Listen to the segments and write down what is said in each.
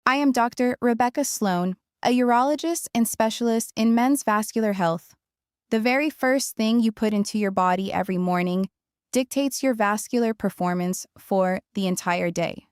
I am Dr. Rebecca Sloan, a urologist and specialist in men's vascular health. The very first thing you put into your body every morning dictates your vascular performance for the entire day.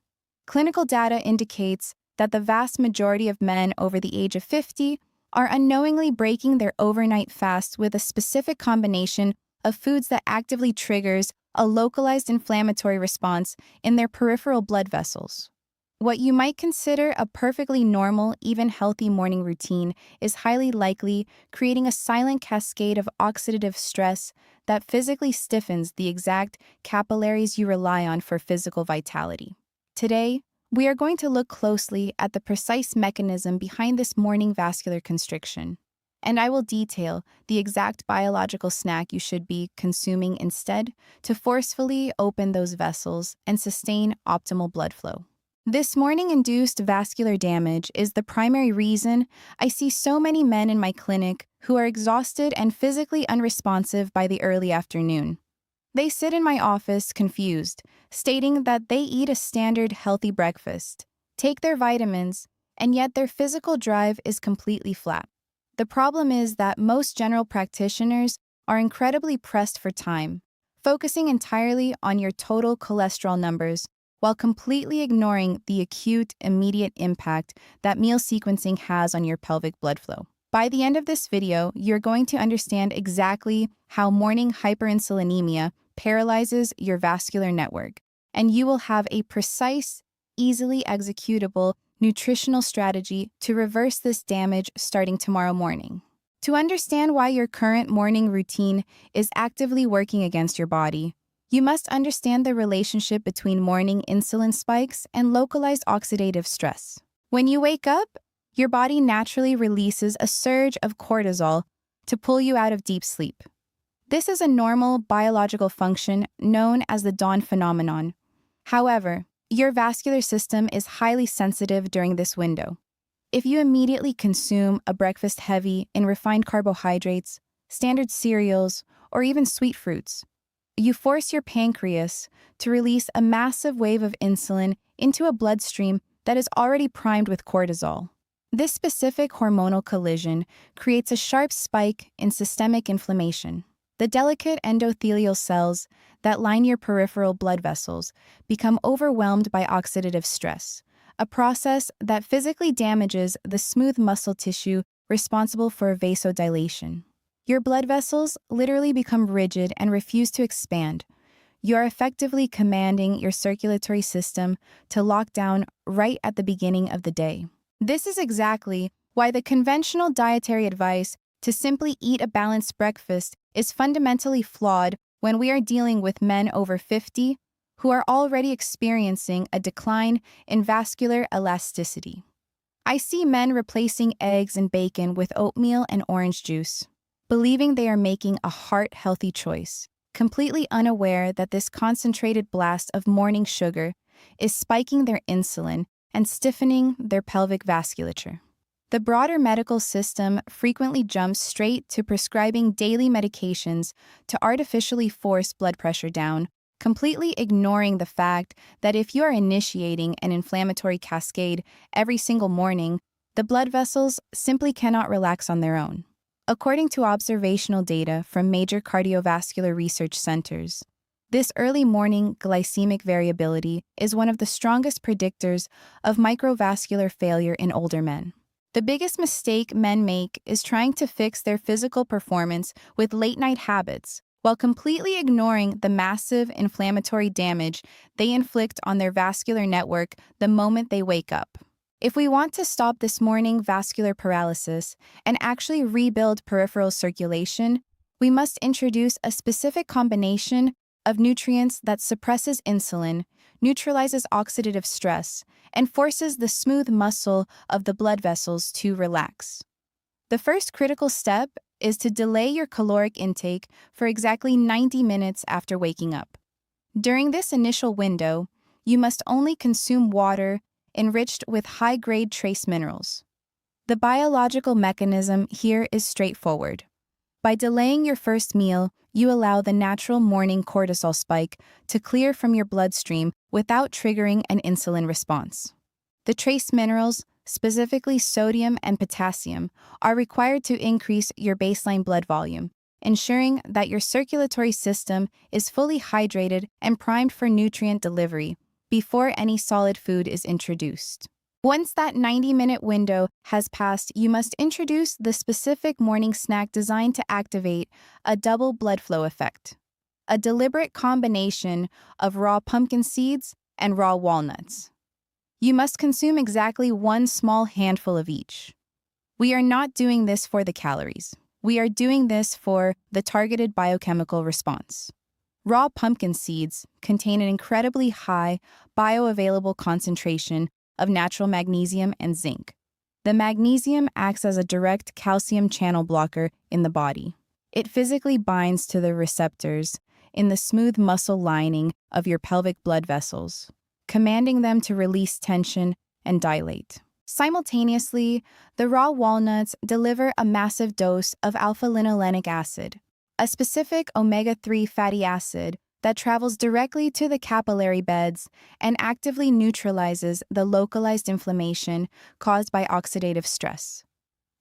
Clinical data indicates that the vast majority of men over the age of 50 are unknowingly breaking their overnight fast with a specific combination of foods that actively triggers a localized inflammatory response in their peripheral blood vessels. What you might consider a perfectly normal, even healthy morning routine is highly likely creating a silent cascade of oxidative stress that physically stiffens the exact capillaries you rely on for physical vitality. Today, we are going to look closely at the precise mechanism behind this morning vascular constriction, and I will detail the exact biological snack you should be consuming instead to forcefully open those vessels and sustain optimal blood flow. This morning-induced vascular damage is the primary reason I see so many men in my clinic who are exhausted and physically unresponsive by the early afternoon. They sit in my office confused, stating that they eat a standard healthy breakfast, take their vitamins, and yet their physical drive is completely flat. The problem is that most general practitioners are incredibly pressed for time, focusing entirely on your total cholesterol numbers while completely ignoring the acute, immediate impact that meal sequencing has on your pelvic blood flow. By the end of this video, you're going to understand exactly how morning hyperinsulinemia paralyzes your vascular network, and you will have a precise, easily executable nutritional strategy to reverse this damage starting tomorrow morning. To understand why your current morning routine is actively working against your body, you must understand the relationship between morning insulin spikes and localized oxidative stress. When you wake up, your body naturally releases a surge of cortisol to pull you out of deep sleep. This is a normal biological function known as the dawn phenomenon. However, your vascular system is highly sensitive during this window. If you immediately consume a breakfast heavy in refined carbohydrates, standard cereals, or even sweet fruits, you force your pancreas to release a massive wave of insulin into a bloodstream that is already primed with cortisol. This specific hormonal collision creates a sharp spike in systemic inflammation. The delicate endothelial cells that line your peripheral blood vessels become overwhelmed by oxidative stress, a process that physically damages the smooth muscle tissue responsible for vasodilation. Your blood vessels literally become rigid and refuse to expand. You are effectively commanding your circulatory system to lock down right at the beginning of the day. This is exactly why the conventional dietary advice to simply eat a balanced breakfast is fundamentally flawed when we are dealing with men over 50 who are already experiencing a decline in vascular elasticity. I see men replacing eggs and bacon with oatmeal and orange juice, believing they are making a heart-healthy choice, completely unaware that this concentrated blast of morning sugar is spiking their insulin and stiffening their pelvic vasculature. The broader medical system frequently jumps straight to prescribing daily medications to artificially force blood pressure down, completely ignoring the fact that if you are initiating an inflammatory cascade every single morning, the blood vessels simply cannot relax on their own. According to observational data from major cardiovascular research centers, this early morning glycemic variability is one of the strongest predictors of microvascular failure in older men. The biggest mistake men make is trying to fix their physical performance with late-night habits while completely ignoring the massive inflammatory damage they inflict on their vascular network the moment they wake up. If we want to stop this morning vascular paralysis and actually rebuild peripheral circulation, we must introduce a specific combination of nutrients that suppresses insulin, neutralizes oxidative stress, and forces the smooth muscle of the blood vessels to relax. The first critical step is to delay your caloric intake for exactly 90 minutes after waking up. During this initial window, you must only consume water enriched with high-grade trace minerals. The biological mechanism here is straightforward. By delaying your first meal, you allow the natural morning cortisol spike to clear from your bloodstream without triggering an insulin response. The trace minerals, specifically sodium and potassium, are required to increase your baseline blood volume, ensuring that your circulatory system is fully hydrated and primed for nutrient delivery before any solid food is introduced. Once that 90-minute window has passed, you must introduce the specific morning snack designed to activate a double blood flow effect. A deliberate combination of raw pumpkin seeds and raw walnuts. You must consume exactly one small handful of each. We are not doing this for the calories. We are doing this for the targeted biochemical response. Raw pumpkin seeds contain an incredibly high bioavailable concentration of natural magnesium and zinc. The magnesium acts as a direct calcium channel blocker in the body. It physically binds to the receptors in the smooth muscle lining of your pelvic blood vessels, commanding them to release tension and dilate. Simultaneously, the raw walnuts deliver a massive dose of alpha-linolenic acid, a specific omega-3 fatty acid that travels directly to the capillary beds and actively neutralizes the localized inflammation caused by oxidative stress.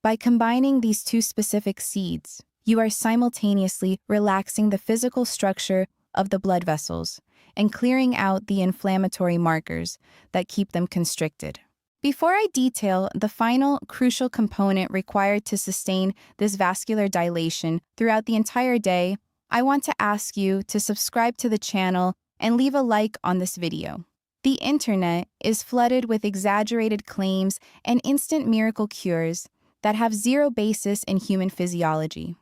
By combining these two specific seeds, you are simultaneously relaxing the physical structure of the blood vessels and clearing out the inflammatory markers that keep them constricted. Before I detail the final crucial component required to sustain this vascular dilation throughout the entire day, I want to ask you to subscribe to the channel and leave a like on this video. The internet is flooded with exaggerated claims and instant miracle cures that have zero basis in human physiology.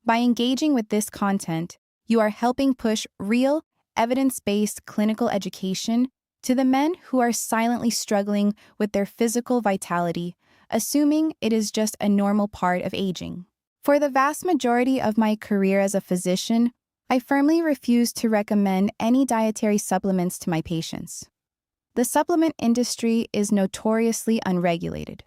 By engaging with this content, you are helping push real, evidence-based clinical education to the men who are silently struggling with their physical vitality, assuming it is just a normal part of aging. For the vast majority of my career as a physician, I firmly refuse to recommend any dietary supplements to my patients. The supplement industry is notoriously unregulated,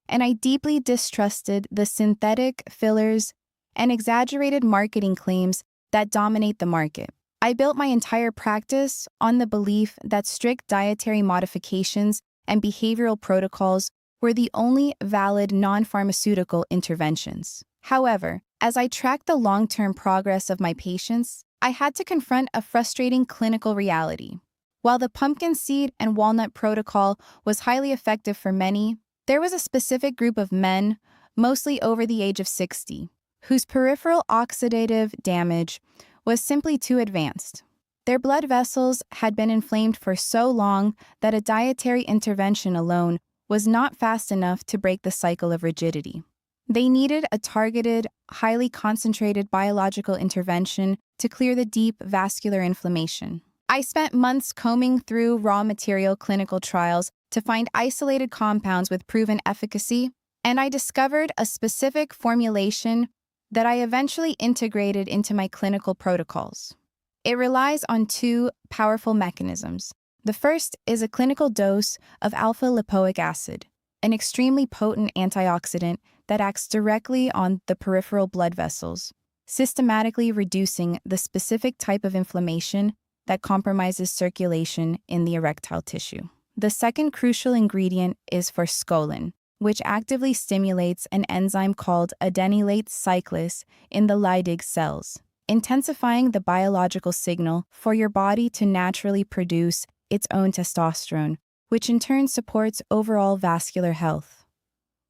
and I deeply distrusted the synthetic fillers and exaggerated marketing claims that dominate the market. I built my entire practice on the belief that strict dietary modifications and behavioral protocols were the only valid non-pharmaceutical interventions. However, as I tracked the long-term progress of my patients, I had to confront a frustrating clinical reality. While the pumpkin seed and walnut protocol was highly effective for many, there was a specific group of men, mostly over the age of 60, whose peripheral oxidative damage was simply too advanced. Their blood vessels had been inflamed for so long that a dietary intervention alone was not fast enough to break the cycle of rigidity. They needed a targeted, highly concentrated biological intervention to clear the deep vascular inflammation. I spent months combing through raw material clinical trials to find isolated compounds with proven efficacy, and I discovered a specific formulation that I eventually integrated into my clinical protocols. It relies on two powerful mechanisms. The first is a clinical dose of alpha-lipoic acid, an extremely potent antioxidant that acts directly on the peripheral blood vessels, systematically reducing the specific type of inflammation that compromises circulation in the erectile tissue. The second crucial ingredient is forskolin, which actively stimulates an enzyme called adenylate cyclase in the Leydig cells, intensifying the biological signal for your body to naturally produce its own testosterone, which in turn supports overall vascular health.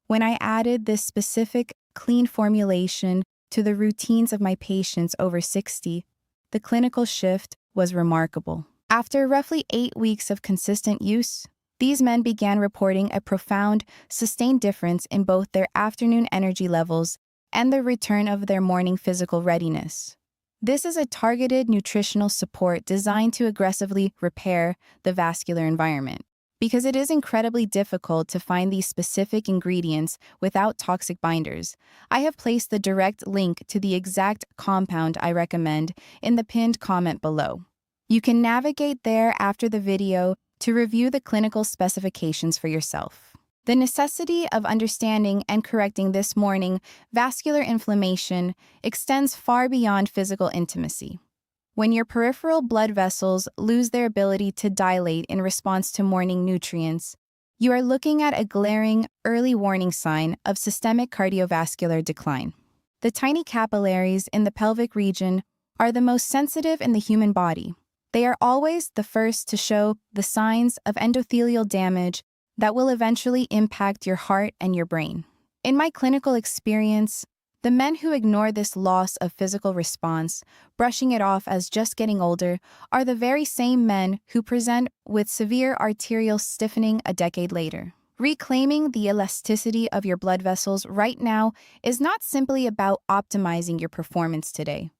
When I added this specific, clean formulation to the routines of my patients over 60, the clinical shift was remarkable. After roughly 8 weeks of consistent use, these men began reporting a profound, sustained difference in both their afternoon energy levels and the return of their morning physical readiness. This is a targeted nutritional support designed to aggressively repair the vascular environment. Because it is incredibly difficult to find these specific ingredients without toxic binders, I have placed the direct link to the exact compound I recommend in the pinned comment below. You can navigate there after the video to review the clinical specifications for yourself. The necessity of understanding and correcting this morning vascular inflammation extends far beyond physical intimacy. When your peripheral blood vessels lose their ability to dilate in response to morning nutrients, you are looking at a glaring, early warning sign of systemic cardiovascular decline. The tiny capillaries in the pelvic region are the most sensitive in the human body. They are always the first to show the signs of endothelial damage that will eventually impact your heart and your brain. In my clinical experience, the men who ignore this loss of physical response, brushing it off as just getting older, are the very same men who present with severe arterial stiffening a decade later. Reclaiming the elasticity of your blood vessels right now is not simply about optimizing your performance today.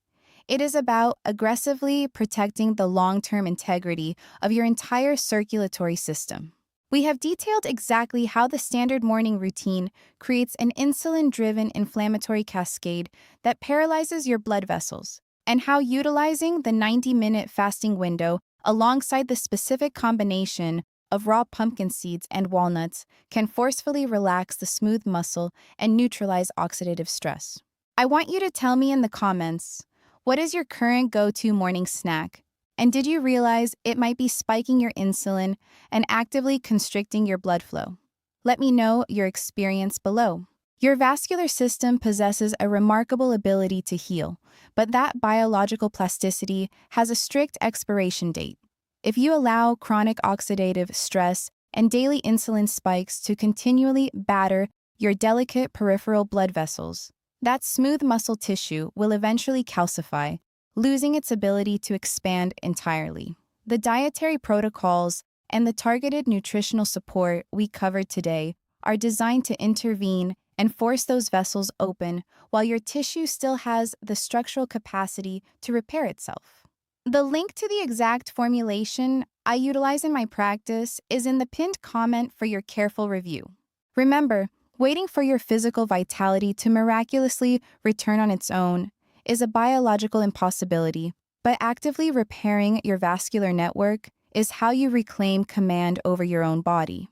It is about aggressively protecting the long-term integrity of your entire circulatory system. We have detailed exactly how the standard morning routine creates an insulin-driven inflammatory cascade that paralyzes your blood vessels, and how utilizing the 90-minute fasting window alongside the specific combination of raw pumpkin seeds and walnuts can forcefully relax the smooth muscle and neutralize oxidative stress. I want you to tell me in the comments, what is your current go-to morning snack? And did you realize it might be spiking your insulin and actively constricting your blood flow? Let me know your experience below. Your vascular system possesses a remarkable ability to heal, but that biological plasticity has a strict expiration date. If you allow chronic oxidative stress and daily insulin spikes to continually batter your delicate peripheral blood vessels, that smooth muscle tissue will eventually calcify, losing its ability to expand entirely. The dietary protocols and the targeted nutritional support we covered today are designed to intervene and force those vessels open while your tissue still has the structural capacity to repair itself. The link to the exact formulation I utilize in my practice is in the pinned comment for your careful review. Remember, waiting for your physical vitality to miraculously return on its own is a biological impossibility, but actively repairing your vascular network is how you reclaim command over your own body.